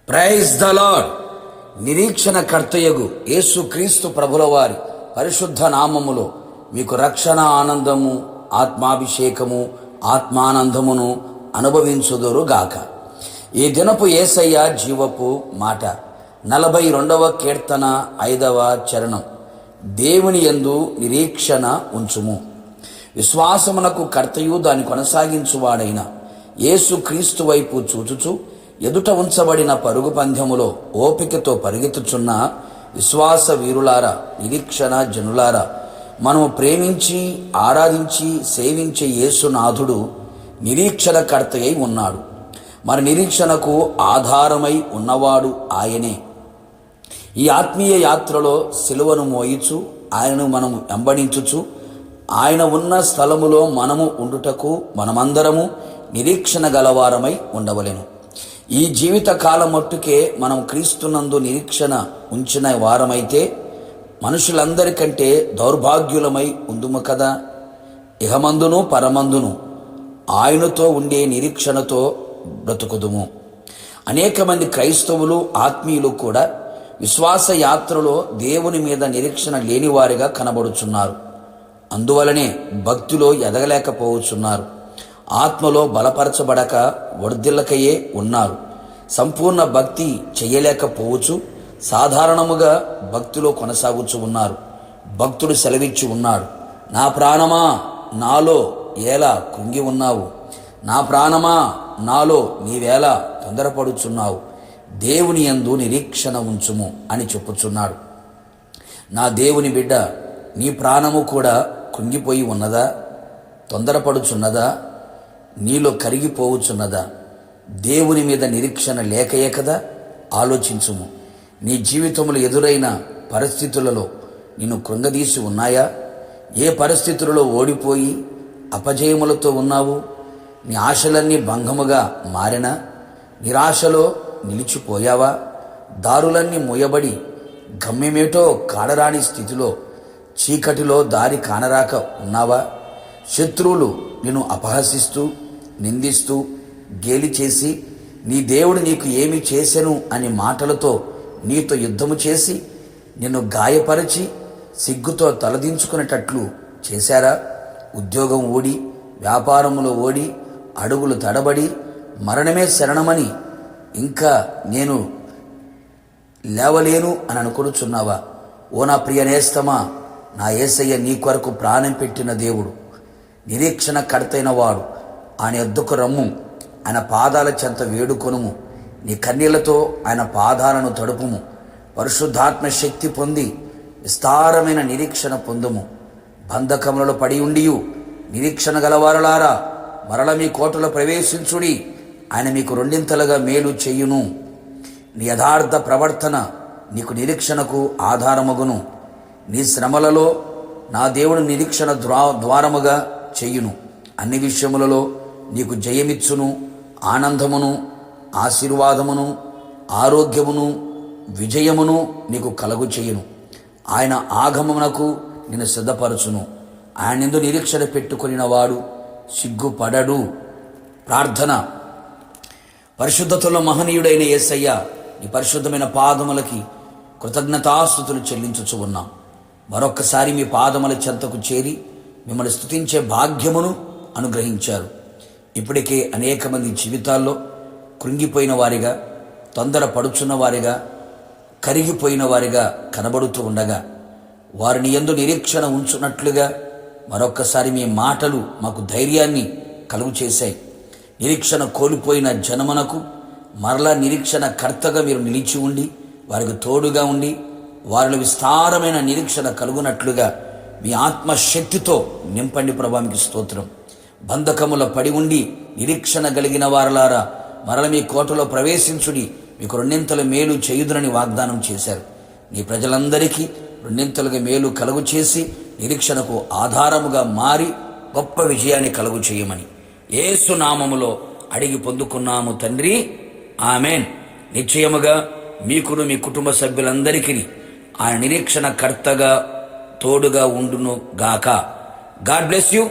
Praise the lord. నిరీక్షణ కర్తయగు యేసు క్రీస్తు ప్రభుల వారి పరిశుద్ధ నామములో మీకు రక్షణ ఆనందము, ఆత్మాభిషేకము, ఆత్మానందమును అనుభవించుదురుగాక. ఈ దినపు యేసయ్య జీవపు మాట 42వ కీర్తన 5వ చరణం. దేవుని యందు నిరీక్షణ ఉంచుము. విశ్వాసమునకు కర్తయు దాని కొనసాగించువాడైన యేసు క్రీస్తు వైపు చూచుచు ఎదుట ఉంచబడిన పరుగు పందెములో ఓపికతో పరిగెత్తుచున్న విశ్వాస వీరులారా, నిరీక్షణ జనులారా, మనము ప్రేమించి ఆరాధించి సేవించే యేసునాథుడు నిరీక్షణకర్త అయి ఉన్నాడు. మన నిరీక్షణకు ఆధారమై ఉన్నవాడు ఆయనే. ఈ ఆత్మీయ యాత్రలో సిలువను మోయిచు ఆయనను మనము వెంబడించుచు ఆయన ఉన్న స్థలములో మనము ఉండుటకు మనమందరము నిరీక్షణ గలవారమై ఉండవలెను. ఈ జీవిత కాలం మట్టుకే మనం క్రీస్తునందు నిరీక్షణ ఉంచిన వారమైతే మనుషులందరికంటే దౌర్భాగ్యులమై ఉందుము కదా. ఇహమందును పరమందును ఆయనతో ఉండే నిరీక్షణతో బ్రతుకుదుము. అనేక మంది క్రైస్తవులు, ఆత్మీయులు కూడా విశ్వాస యాత్రలో దేవుని మీద నిరీక్షణ లేనివారిగా కనబడుచున్నారు. అందువలనే భక్తిలో ఎదగలేకపోవచ్చున్నారు. ఆత్మలో బలపరచబడక వర్ధిల్లకయే ఉన్నారు. సంపూర్ణ భక్తి చెయ్యలేకపోవచ్చు. సాధారణముగా భక్తిలో కొనసాగుచు ఉన్నారు. భక్తుడు సెలవిచ్చి ఉన్నాడు, నా ప్రాణమా నాలో ఎలా కృంగి ఉన్నావు, నా ప్రాణమా నాలో నీవేలా తొందరపడుచున్నావు, దేవుని యందు నిరీక్షణ ఉంచుము అని చెప్పుచున్నాడు. నా దేవుని బిడ్డ, నీ ప్రాణము కూడా కృంగిపోయి ఉన్నదా? తొందరపడుచున్నదా? నీలో కరిగిపోవచ్చున్నదా? దేవుని మీద నిరీక్షణ లేకయే కదా. ఆలోచించుము. నీ జీవితంలో ఎదురైన పరిస్థితులలో నిన్ను కృంగదీసి ఉన్నాయా? ఏ పరిస్థితులలో ఓడిపోయి అపజయములతో ఉన్నావు? నీ ఆశలన్నీ భంగముగా మారినా నిరాశలో నిలిచిపోయావా? దారులన్నీ మూయబడి గమ్యమేటో కాడరాని స్థితిలో చీకటిలో దారి కానరాక ఉన్నావా? శత్రువులు నిన్ను అపహసిస్తూ, నిందిస్తూ, గేలి చేసి నీ దేవుడు నీకు ఏమి చేసెను అని మాటలతో నీతో యుద్ధము చేసి నిన్ను గాయపరిచి సిగ్గుతో తలదించుకునేటట్లు చేశారా? ఉద్యోగం ఓడి, వ్యాపారములో ఓడి, అడుగులు తడబడి మరణమే శరణమని ఇంకా నేను లేవలేను అని అనుకొనుచున్నావా? ఓ నా ప్రియ నేస్తమా, నా యేసయ్య నీ కొరకు ప్రాణం పెట్టిన దేవుడు, నిరీక్షణ కర్తైన వాడు. ఆయన యొద్దకు రమ్ము, ఆయన పాదాల చెంత వేడుకొనుము. నీ కన్నీళ్లతో ఆయన పాదాలను తడుపుము. పరిశుద్ధాత్మ శక్తి పొంది విస్తారమైన నిరీక్షణ పొందుము. బంధకములలో పడి ఉండియు నిరీక్షణ గలవారలారా, మరల మీ కోటలో ప్రవేశించుడి. ఆయన మీకు రెండింతలుగా మేలు చెయ్యును. నీ యథార్థ ప్రవర్తన నీకు నిరీక్షణకు ఆధారమగును. నీ శ్రమలలో నా దేవుడు నిరీక్షణ ద్వారముగా చెయ్యును. అన్ని విషయములలో నీకు జయమిచ్చును. ఆనందమును, ఆశీర్వాదమును, ఆరోగ్యమును, విజయమును నీకు కలుగు చేయును. ఆయన ఆగమమునకు నిన్ను సిద్ధపరచును. ఆయన యందు నిరీక్షణ పెట్టుకొనిన వాడు సిగ్గుపడడు. ప్రార్థన. పరిశుద్ధతలో మహనీయుడైన యేసయ్య, నీ పరిశుద్ధమైన పాదములకి కృతజ్ఞతాస్తుతులు చెల్లించుచు ఉన్నాం. మరొక్కసారి మీ పాదముల చెంతకు చేరి మిమ్మల్ని స్తుతించే భాగ్యమును అనుగ్రహించారు. ఇప్పటికే అనేక మంది జీవితాల్లో కృంగిపోయిన వారిగా, తొందర పడుచున్న వారిగా, కరిగిపోయిన వారిగా కనబడుతూ ఉండగా వారిని యందు నిరీక్షణ ఉంచున్నట్లుగా మరొక్కసారి మీ మాటలు మాకు ధైర్యాన్ని కలుగు చేశాయి. నిరీక్షణ కోల్పోయిన జనమునకు మరలా నిరీక్షణ కర్తగా మీరు నిలిచి ఉండి వారికి తోడుగా ఉండి వారిలో విస్తారమైన నిరీక్షణ కలుగునట్లుగా మీ ఆత్మశక్తితో నింపండి ప్రభా. మీకు స్తోత్రం. బంధకముల పడి ఉండి నిరీక్షణ కలిగిన వారలారా, మరల మీ కోటలో ప్రవేశించుడి, మీకు రెండింతల మేలు చేయుదురని వాగ్దానం చేశారు. నీ ప్రజలందరికీ రెండింతలుగా మేలు కలుగు చేసి నిరీక్షణకు ఆధారముగా మారి గొప్ప విజయాన్ని కలుగు చేయమని యేసు నామములో అడిగి పొందుకున్నాము తండ్రి, ఆమెన్. నిశ్చయముగా మీకును మీ కుటుంబ సభ్యులందరికీ ఆయన నిరీక్షణ కర్తగా తోడుగా ఉండును గాక. God bless you.